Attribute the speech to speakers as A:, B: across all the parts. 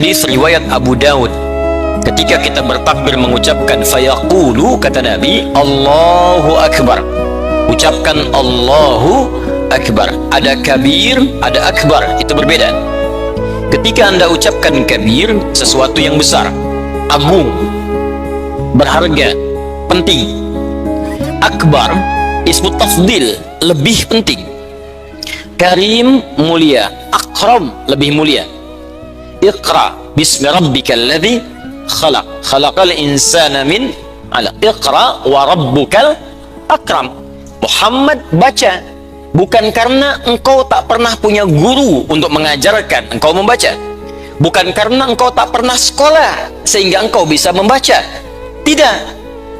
A: Hadis riwayat Abu Daud, ketika kita bertakbir mengucapkan fayaqulu, kata Nabi, Allahu Akbar. Ucapkan Allahu Akbar. Ada kabir, ada akbar, itu berbeda. Ketika Anda ucapkan kabir, sesuatu yang besar, agung, berharga, penting. Akbar, ismu tafdil, lebih penting. Karim, mulia. Akram, lebih mulia. Iqra bismi rabbikal ladzi khalaq, khalaqal insana min 'alaq. Iqra wa rabbukal akram. Muhammad, baca, bukan karena engkau tak pernah punya guru untuk mengajarkan engkau membaca, bukan karena engkau tak pernah sekolah sehingga engkau bisa membaca. Tidak,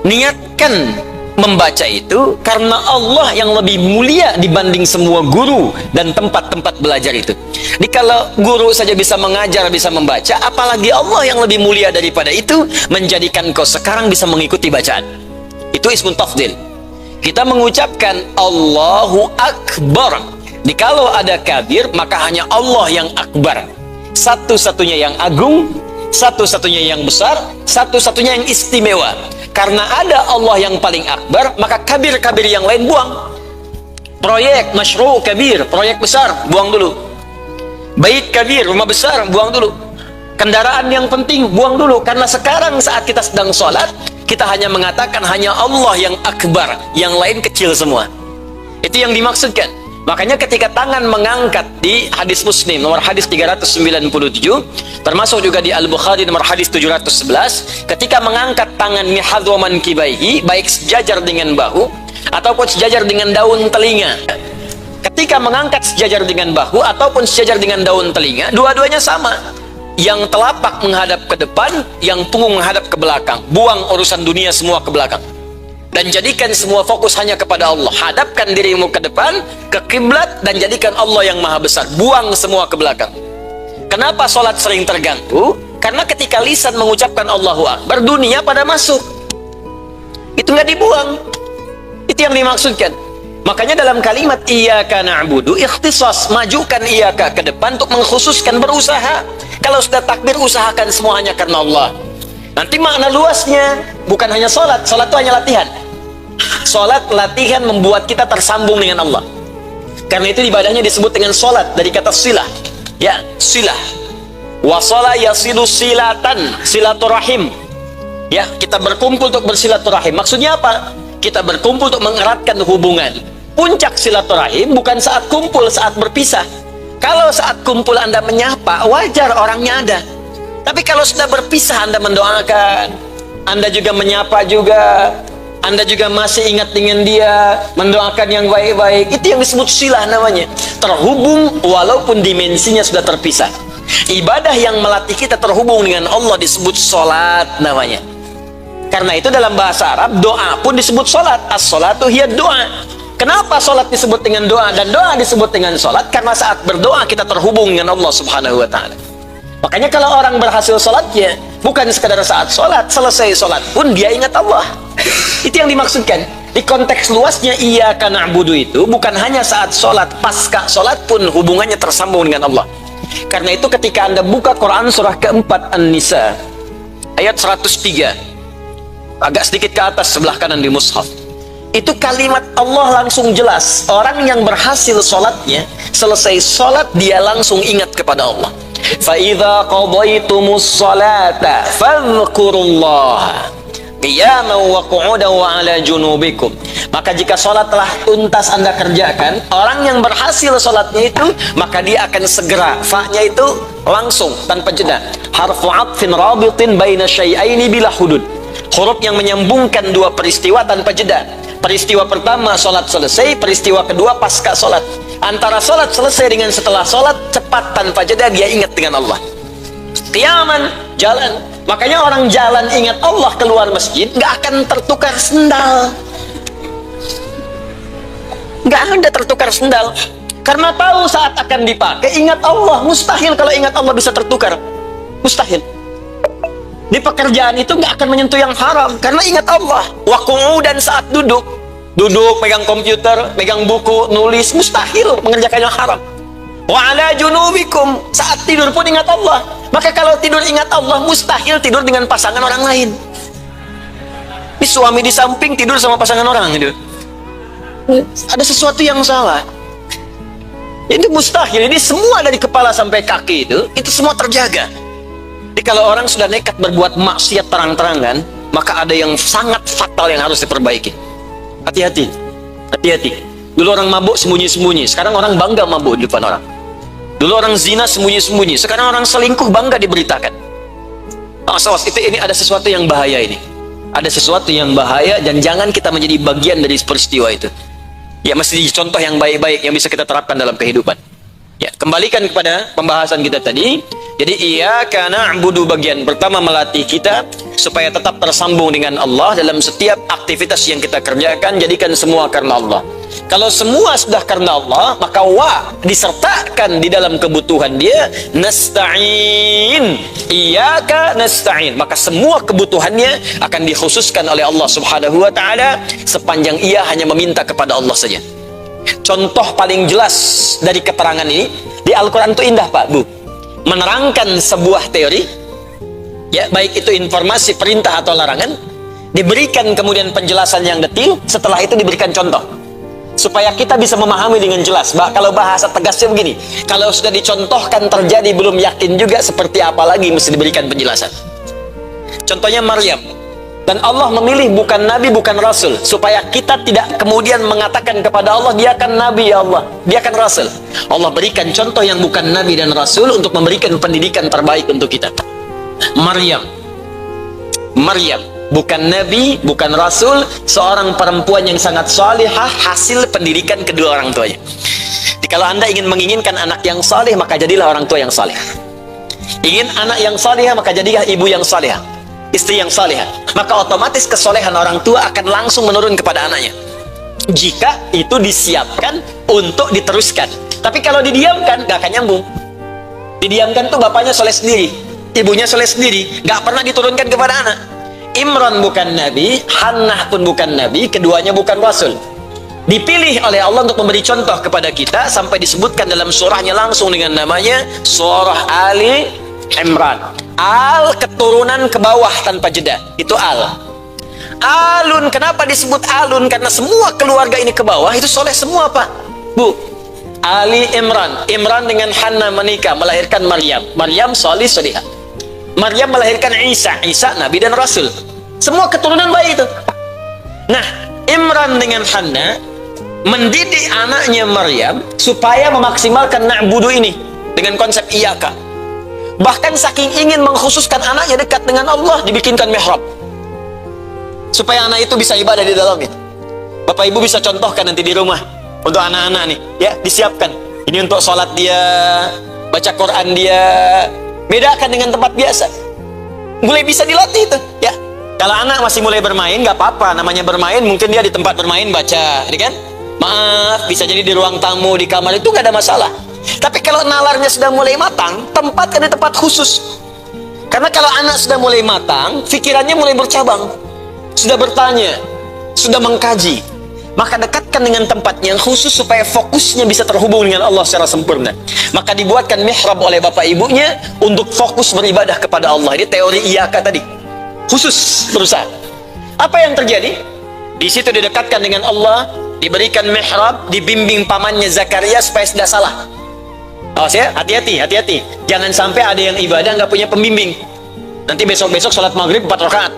A: niatkan membaca itu karena Allah yang lebih mulia dibanding semua guru dan tempat-tempat belajar itu. Jadi kalau guru saja bisa mengajar, bisa membaca, apalagi Allah yang lebih mulia daripada itu menjadikan kau sekarang bisa mengikuti bacaan. Itu ismun tafdil. Kita mengucapkan Allahu Akbar. Jadi kalau ada kabir, maka hanya Allah yang akbar, satu-satunya yang agung, satu-satunya yang besar, satu-satunya yang istimewa. Karena ada Allah yang paling akbar, maka kabir-kabir yang lain buang. Proyek masyru' kabir, proyek besar, buang dulu. Bait kabir, rumah besar, buang dulu. Kendaraan yang penting, buang dulu. Karena sekarang saat kita sedang sholat, kita hanya mengatakan hanya Allah yang akbar, yang lain kecil semua. Itu yang dimaksudkan. Makanya ketika tangan mengangkat di hadis Muslim nomor hadis 397, termasuk juga di Al-Bukhari nomor hadis 711, ketika mengangkat tangan mihadwa mankibaihi, baik sejajar dengan bahu ataupun sejajar dengan daun telinga. Ketika mengangkat sejajar dengan bahu ataupun sejajar dengan daun telinga, dua-duanya sama. Yang telapak menghadap ke depan, yang punggung menghadap ke belakang. Buang urusan dunia semua ke belakang. Dan jadikan semua fokus hanya kepada Allah. Hadapkan dirimu ke depan, ke kiblat, dan jadikan Allah yang maha besar. Buang semua ke belakang. Kenapa sholat sering terganggu? Karena ketika lisan mengucapkan Allahu Akbar, dunia pada masuk. Itu nggak dibuang. Itu yang dimaksudkan. Makanya dalam kalimat iyyaka na'budu, ikhtisas, majukan iyyaka ke depan untuk mengkhususkan, berusaha. Kalau sudah takbir, usahakan semua hanya karena Allah. Nanti makna luasnya bukan hanya sholat. Sholat itu hanya latihan. Sholat latihan membuat kita tersambung dengan Allah. Karena itu ibadahnya disebut dengan sholat, dari kata silah. Ya, silah. Wasala yasilu silatan, silaturahim. Ya, kita berkumpul untuk bersilaturahim. Maksudnya apa? Kita berkumpul untuk mengeratkan hubungan. Puncak silaturahim bukan saat kumpul, saat berpisah. Kalau saat kumpul Anda menyapa, wajar orangnya ada. Tapi kalau sudah berpisah, Anda mendoakan, Anda juga menyapa juga, Anda juga masih ingat dengan dia, mendoakan yang baik-baik. Itu yang disebut silah namanya. Terhubung walaupun dimensinya sudah terpisah. Ibadah yang melatih kita terhubung dengan Allah disebut sholat namanya. Karena itu dalam bahasa Arab, doa pun disebut sholat. As-sholatu hiya doa. Kenapa sholat disebut dengan doa dan doa disebut dengan sholat? Karena saat berdoa kita terhubung dengan Allah subhanahu wa ta'ala. Makanya kalau orang berhasil sholatnya, bukan sekadar saat sholat, selesai sholat pun dia ingat Allah. Itu yang dimaksudkan. Di konteks luasnya iyyaka na'budu itu bukan hanya saat sholat, pasca sholat pun hubungannya tersambung dengan Allah. Karena itu ketika Anda buka Quran surah keempat An-Nisa ayat 103, agak sedikit ke atas sebelah kanan di mushaf, itu kalimat Allah langsung jelas. Orang yang berhasil sholatnya, selesai sholat dia langsung ingat kepada Allah. فَإِذَا قَضَيْتُمُ الصَّلَاةَ فَاذْكُرُوا اللَّهَ قِيَامًا وَقُعُودًا وَعَلَى جُنُوبِكُمْ. Maka jika sholat telah tuntas Anda kerjakan, orang yang berhasil sholatnya itu, maka dia akan segera, fa-nya itu langsung tanpa jeda. Harfu 'atfin rabitin baina syai'aini bila hudud. Huruf yang menyambungkan dua peristiwa tanpa jeda. Peristiwa pertama sholat selesai, peristiwa kedua pasca sholat. Antara sholat selesai dengan setelah sholat, cepat tanpa jeda dia ingat dengan Allah. Qiyaman, jalan. Makanya orang jalan ingat Allah keluar masjid nggak akan tertukar sendal. Nggak ada tertukar sendal. Karena tahu saat akan dipakai ingat Allah. Mustahil kalau ingat Allah bisa tertukar. Mustahil. Di pekerjaan itu nggak akan menyentuh yang haram karena ingat Allah. Dan saat duduk pegang komputer, pegang buku, nulis, mustahil mengerjakan yang haram. Wa ala junubikum, saat tidur pun ingat Allah. Maka kalau tidur ingat Allah, mustahil tidur dengan pasangan orang lain. Ini suami di samping tidur sama pasangan orang gitu. Ada sesuatu yang salah. Itu mustahil. Ini semua dari kepala sampai kaki itu semua terjaga. Jadi kalau orang sudah nekat berbuat maksiat terang-terangan, maka ada yang sangat fatal yang harus diperbaiki. Hati-hati, hati-hati. Dulu orang mabuk sembunyi-sembunyi, sekarang orang bangga mabuk di depan orang. Dulu orang zina sembunyi-sembunyi, sekarang orang selingkuh bangga diberitakan. Awas, ini ada sesuatu yang bahaya ini. Ada sesuatu yang bahaya dan jangan kita menjadi bagian dari peristiwa itu. Ya, mesti contoh yang baik-baik yang bisa kita terapkan dalam kehidupan. Ya, kembalikan kepada pembahasan kita tadi. Jadi iyyaka na'budu bagian pertama melatih kita supaya tetap tersambung dengan Allah dalam setiap aktivitas yang kita kerjakan, jadikan semua karena Allah. Kalau semua sudah karena Allah, maka wa disertakan di dalam kebutuhan dia, nasta'in, iyyaka nasta'in, maka semua kebutuhannya akan dikhususkan oleh Allah Subhanahu wa taala sepanjang ia hanya meminta kepada Allah saja. Contoh paling jelas dari keterangan ini di Al-Qur'an itu indah, Pak, Bu. Menerangkan sebuah teori, ya, baik itu informasi perintah atau larangan, diberikan kemudian penjelasan yang detail, setelah itu diberikan contoh supaya kita bisa memahami dengan jelas. Kalau bahasa tegasnya begini, kalau sudah dicontohkan terjadi belum yakin juga seperti apa lagi mesti diberikan penjelasan. Contohnya Maryam, dan Allah memilih bukan nabi bukan rasul supaya kita tidak kemudian mengatakan kepada Allah dia kan nabi, ya Allah dia kan rasul. Allah berikan contoh yang bukan nabi dan rasul untuk memberikan pendidikan terbaik untuk kita. Maryam bukan nabi, bukan rasul, seorang perempuan yang sangat salihah, hasil pendidikan kedua orang tuanya. Jadi kalau Anda menginginkan anak yang salih, maka jadilah orang tua yang salih. Ingin anak yang salihah, maka jadilah ibu yang salihah, istri yang salihah. Maka otomatis kesolehan orang tua akan langsung menurun kepada anaknya, jika itu disiapkan untuk diteruskan. Tapi kalau didiamkan, gak akan nyambung. Didiamkan tuh bapaknya soleh sendiri, ibunya soleh sendiri, gak pernah diturunkan kepada anak. Imran bukan nabi, Hannah pun bukan nabi, keduanya bukan rasul. Dipilih oleh Allah untuk memberi contoh kepada kita sampai disebutkan dalam surahnya langsung dengan namanya surah Ali Imran. Al, keturunan ke bawah tanpa jeda, itu al. Alun, kenapa disebut alun? Karena semua keluarga ini ke bawah itu soleh semua, Pak, Bu. Ali Imran, Imran dengan Hannah menikah, melahirkan Maryam, Maryam solih solihah. Maryam melahirkan Isa, Isa nabi dan rasul. Semua keturunan baik itu. Nah, Imran dengan Hannah mendidik anaknya Maryam supaya memaksimalkan na'budu ini dengan konsep iyaka. Bahkan saking ingin mengkhususkan anaknya dekat dengan Allah, dibikinkan mihrab supaya anak itu bisa ibadah di dalamnya. Bapak Ibu bisa contohkan nanti di rumah untuk anak-anak nih, ya, disiapkan. Ini untuk sholat dia, baca Quran dia. Bedakan dengan tempat biasa. Mulai bisa dilatih itu, ya. Kalau anak masih mulai bermain, nggak apa-apa. Namanya bermain, mungkin dia di tempat bermain baca, ini kan? Maaf, bisa jadi di ruang tamu, di kamar, itu nggak ada masalah. Tapi kalau nalarnya sudah mulai matang, tempatkan di tempat khusus. Karena kalau anak sudah mulai matang, pikirannya mulai bercabang, sudah bertanya, sudah mengkaji, maka dekatkan dengan tempat yang khusus supaya fokusnya bisa terhubung dengan Allah secara sempurna. Maka dibuatkan mihrab oleh bapak ibunya untuk fokus beribadah kepada Allah. Ini teori iyaka tadi, khusus berusaha. Apa yang terjadi? Di situ didekatkan dengan Allah, diberikan mihrab, dibimbing pamannya Zakaria supaya tidak salah. Awas ya, hati-hati, hati-hati. Jangan sampai ada yang ibadah nggak punya pembimbing. Nanti besok-besok sholat maghrib 4 rakaat.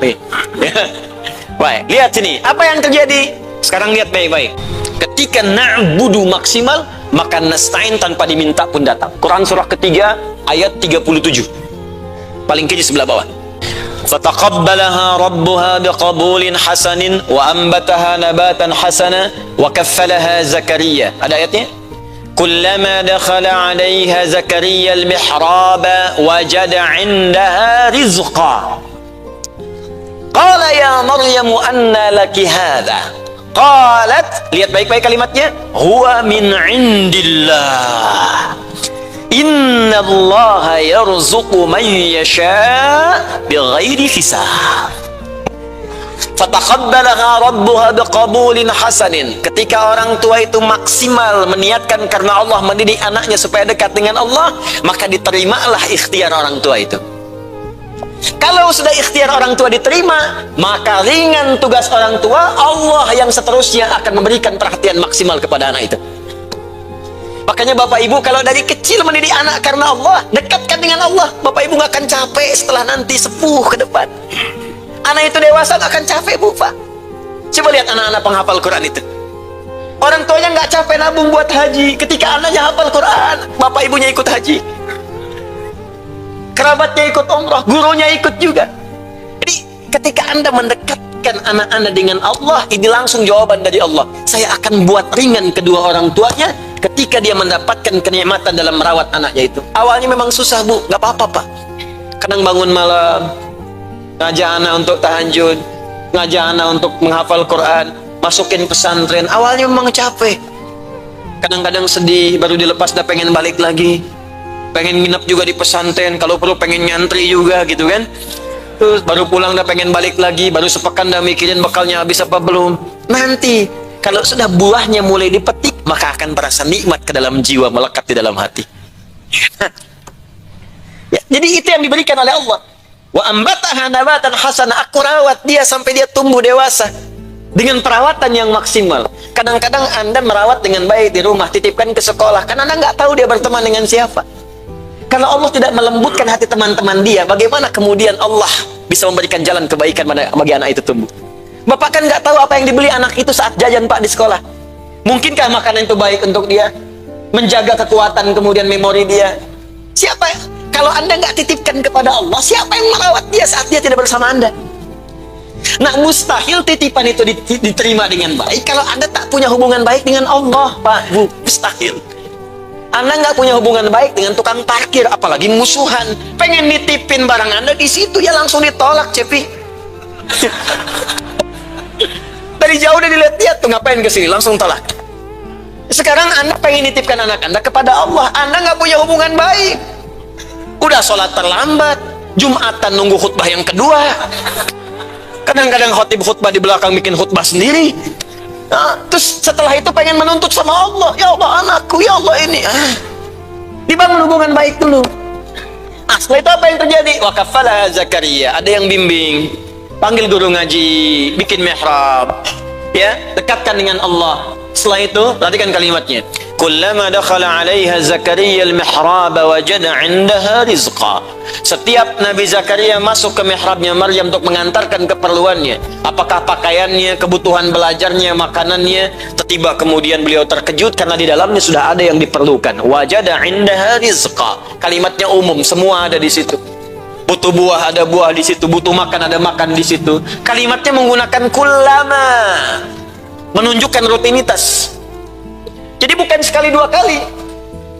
A: Baik, lihat sini, apa yang terjadi? Sekarang lihat baik-baik. Ketika na'budu maksimal, maka nasta'in tanpa diminta pun datang. Quran surah ketiga ayat 37. Paling kiri sebelah bawah. Fataqabbalaha rabbuha biqabulin hasanin wa ambataha nabatan hasana wa kaffalaha Zakaria. Ada ayatnya? Kullama dakhala 'alaiha Zakaria al-mihraba wajada 'indaha rizqa. Qala ya Maryamu anna laki hadha? Qalat, lihat baik-baik kalimatnya, huwa min indillah. Inna Allah yarzuqu man yasha bighairi hisab. Fataqabbalaha rabbuha biqabulin hasanin. Ketika orang tua itu maksimal meniatkan karena Allah mendidik anaknya supaya dekat dengan Allah, maka diterimalah ikhtiar orang tua itu. Kalau sudah ikhtiar orang tua diterima, maka ringan tugas orang tua, Allah yang seterusnya akan memberikan perhatian maksimal kepada anak itu. Makanya Bapak Ibu kalau dari kecil mendidik anak karena Allah, dekatkan dengan Allah, Bapak Ibu nggak akan capek setelah nanti sepuh ke depan. Anak itu dewasa nggak akan capek, Bu, Pak. Coba lihat anak-anak penghafal Quran itu. Orang tuanya nggak capek nabung buat haji. Ketika anaknya hafal Quran, Bapak Ibunya ikut haji. Kerabatnya ikut umrah, gurunya ikut juga. Jadi ketika Anda mendekatkan anak Anda dengan Allah, ini langsung jawaban dari Allah. Saya akan buat ringan kedua orang tuanya ketika dia mendapatkan kenikmatan dalam merawat anaknya itu. Awalnya memang susah, Bu, nggak apa-apa, Pak. Kadang bangun malam, ngajak anak untuk tahajud, ngajak anak untuk menghafal Quran, masukin pesantren. Awalnya memang capek. Kadang-kadang sedih, baru dilepas dah pengen balik lagi. Pengen nginep juga di pesantren, kalau perlu pengen nyantri juga gitu kan. Terus baru pulang dah pengen balik lagi, baru sepekan dah mikirin bekalnya habis apa belum. Nanti kalau sudah buahnya mulai dipetik, maka akan terasa nikmat ke dalam jiwa, melekat di dalam hati. Ya, jadi itu yang diberikan oleh Allah. Wa ambataha nabatan hasana, aku rawat dia sampai dia tumbuh dewasa dengan perawatan yang maksimal. Kadang-kadang Anda merawat dengan baik di rumah, titipkan ke sekolah, karena Anda nggak tahu dia berteman dengan siapa. Kalau Allah tidak melembutkan hati teman-teman dia, bagaimana kemudian Allah bisa memberikan jalan kebaikan bagi anak itu tumbuh? Bapak kan nggak tahu apa yang dibeli anak itu saat jajan, Pak, di sekolah. Mungkinkah makanan itu baik untuk dia? Menjaga kekuatan kemudian memori dia. Siapa? Kalau Anda nggak titipkan kepada Allah, siapa yang merawat dia saat dia tidak bersama Anda? Nah, mustahil titipan itu diterima dengan baik kalau Anda tak punya hubungan baik dengan Allah, Pak, Bu. Mustahil. Anda nggak punya hubungan baik dengan tukang parkir, apalagi musuhan. Pengen nitipin barang Anda di situ, ya langsung ditolak, Cepi. Dari jauh udah dilihat-lihat tuh, ngapain ke sini, langsung tolak. Sekarang Anda pengen nitipkan anak Anda kepada Allah, Anda nggak punya hubungan baik. Udah sholat terlambat, Jumatan nunggu khutbah yang kedua. Kadang-kadang khotib khutbah di belakang bikin khutbah sendiri. Nah, terus setelah itu pengen menuntut sama Allah, ya Allah anakku, ya Allah ini. Dibangun hubungan baik dulu. Nah, setelah itu apa yang terjadi? Wa kafala Zakaria, ada yang bimbing, panggil guru ngaji, bikin mihrab, ya, dekatkan dengan Allah. Setelah itu, perhatikan kalimatnya. Kullama dakhala 'alaiha Zakaria al-mihrab wajada 'indaha rizqa. Setiap Nabi Zakaria masuk ke mihrabnya Maryam untuk mengantarkan keperluannya, apakah pakaiannya, kebutuhan belajarnya, makanannya, tiba kemudian beliau terkejut karena di dalamnya sudah ada yang diperlukan. Wajada 'indaha rizqa. Kalimatnya umum, semua ada di situ. Butuh buah, ada buah di situ. Butuh makan, ada makan di situ. Kalimatnya menggunakan kullama, menunjukkan rutinitas. Jadi bukan sekali dua kali.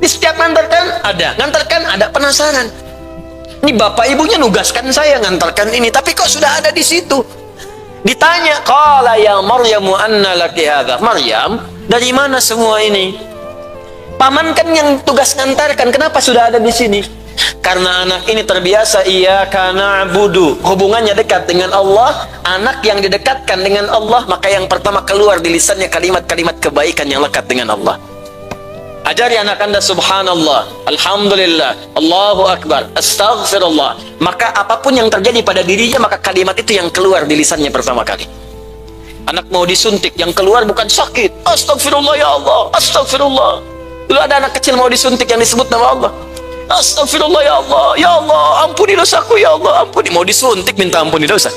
A: Di setiap ngantarkan ada penasaran. Ini bapak ibunya nugaskan saya ngantarkan ini, tapi kok sudah ada di situ? Ditanya, qala ya Maryamu anna laki hadza. Maryam, dari mana semua ini? Paman kan yang tugas ngantarkan, kenapa sudah ada di sini? Karena anak ini terbiasa iyyaka na'budu, hubungannya dekat dengan Allah. Anak yang didekatkan dengan Allah, maka yang pertama keluar di lisannya kalimat-kalimat kebaikan yang lekat dengan Allah. Ajari anak Anda subhanallah, alhamdulillah, Allahu akbar, astaghfirullah. Maka apapun yang terjadi pada dirinya, maka kalimat itu yang keluar di lisannya pertama kali. Anak mau disuntik, yang keluar bukan sakit, astaghfirullah ya Allah, astaghfirullah. Dulu ada anak kecil mau disuntik yang disebut nama Allah, astaghfirullah ya Allah, ampuni dosaku ya Allah, ampuni. Mau disuntik minta ampuni dosa.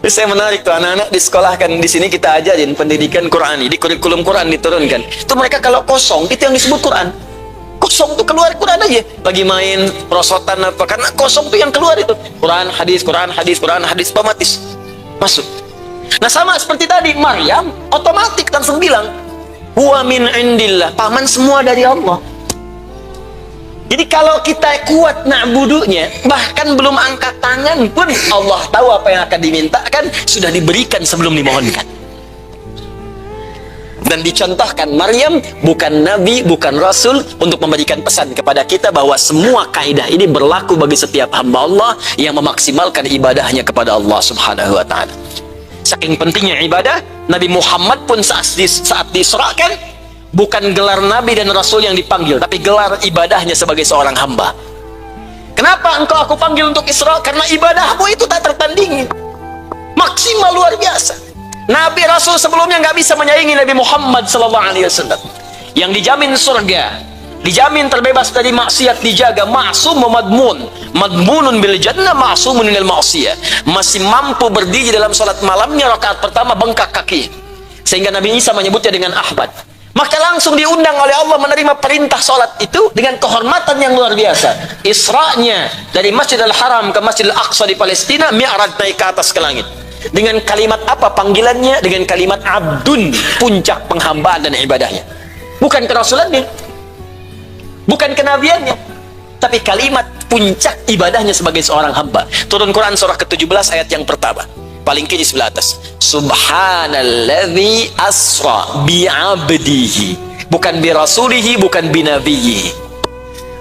A: Saya menarik tuh, anak-anak disekolahkan di sini, kita ajarin pendidikan Qur'ani, di kurikulum Quran diturunkan. Itu mereka kalau kosong, itu yang disebut Quran. Kosong tuh keluar Quran aja. Lagi main perosotan apa, karena kosong tuh yang keluar itu. Quran, hadis, Quran, hadis, Quran, hadis, otomatis masuk. Nah sama seperti tadi, Maryam otomatis langsung bilang, huwa min indillah, paman semua dari Allah. Jadi kalau kita kuat na'budunya, bahkan belum angkat tangan pun Allah tahu apa yang akan dimintakan, sudah diberikan sebelum dimohonkan. Dan dicontohkan Maryam bukan nabi, bukan rasul, untuk memberikan pesan kepada kita bahwa semua kaidah ini berlaku bagi setiap hamba Allah yang memaksimalkan ibadahnya kepada Allah Subhanahu wa taala. Saking pentingnya ibadah, Nabi Muhammad pun saat diisrakan bukan gelar nabi dan rasul yang dipanggil, tapi gelar ibadahnya sebagai seorang hamba. Kenapa engkau aku panggil untuk Isra? Karena ibadahmu itu tak tertandingi, maksimal, luar biasa. Nabi Rasul sebelumnya nggak bisa menyaingi Nabi Muhammad SAW, yang dijamin surga, dijamin terbebas dari maksiat, dijaga ma'sum madmun, madmunun bil jannah ma'sumun minal ma'siyah, masih mampu berdiri dalam salat malamnya rakaat pertama bengkak kaki, sehingga Nabi Isa menyebutnya dengan Ahmad. Maka langsung diundang oleh Allah menerima perintah salat itu dengan kehormatan yang luar biasa. Isra'nya dari Masjidil Haram ke Masjidil Aqsa di Palestina, mi'raj naik ke atas ke langit. Dengan kalimat apa panggilannya? Dengan kalimat abdun, puncak penghambaan dan ibadahnya. Bukan kerasulannya, bukan kenabiannya, tapi kalimat puncak ibadahnya sebagai seorang hamba. Turun Quran surah ke-17 ayat yang pertama, paling kiri sebelah atas. Subhanalladzi asra bi'abdihi, bukan bi rasulihi, bukan bi nabiyhi.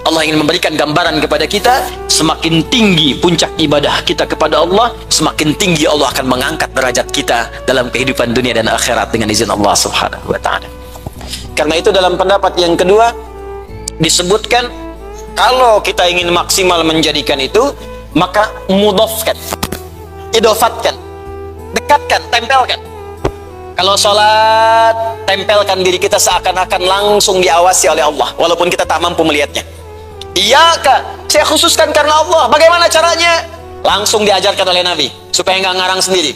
A: Allah ingin memberikan gambaran kepada kita, semakin tinggi puncak ibadah kita kepada Allah, semakin tinggi Allah akan mengangkat derajat kita dalam kehidupan dunia dan akhirat dengan izin Allah Subhanahu wa taala. Karena itu dalam pendapat yang kedua disebutkan, kalau kita ingin maksimal menjadikan itu, maka mudhafkan, idofatkan, dekatkan, tempelkan. Kalau sholat, tempelkan diri kita seakan-akan langsung diawasi oleh Allah, walaupun kita tak mampu melihatnya. Iya kak, saya khususkan karena Allah. Bagaimana caranya? Langsung diajarkan oleh Nabi, supaya nggak ngarang sendiri.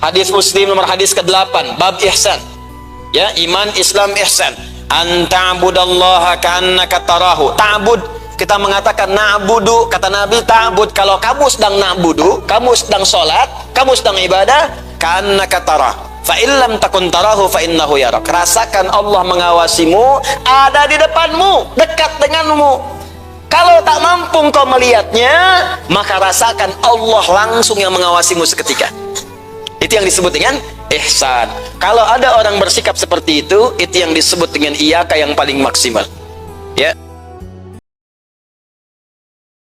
A: Hadis Muslim nomor hadis ke-8, bab ihsan. Ya, iman, Islam, ihsan. Anta'budallaha ka'annaka tarahu. Ta'bud, kita mengatakan na'budu, kata Nabi ta'bud. Kalau kamu sedang na'budu, kamu sedang sholat, kamu sedang ibadah, ka'annaka tarahu. Fa illam takun tarahu fa innahu yarak. Rasakan Allah mengawasimu, ada di depanmu, dekat denganmu. Kalau tak mampu engkau melihatnya, maka rasakan Allah langsung yang mengawasimu seketika. Itu yang disebut dengan ihsan. Kalau ada orang bersikap seperti itu yang disebut dengan iyaka yang paling maksimal. Ya.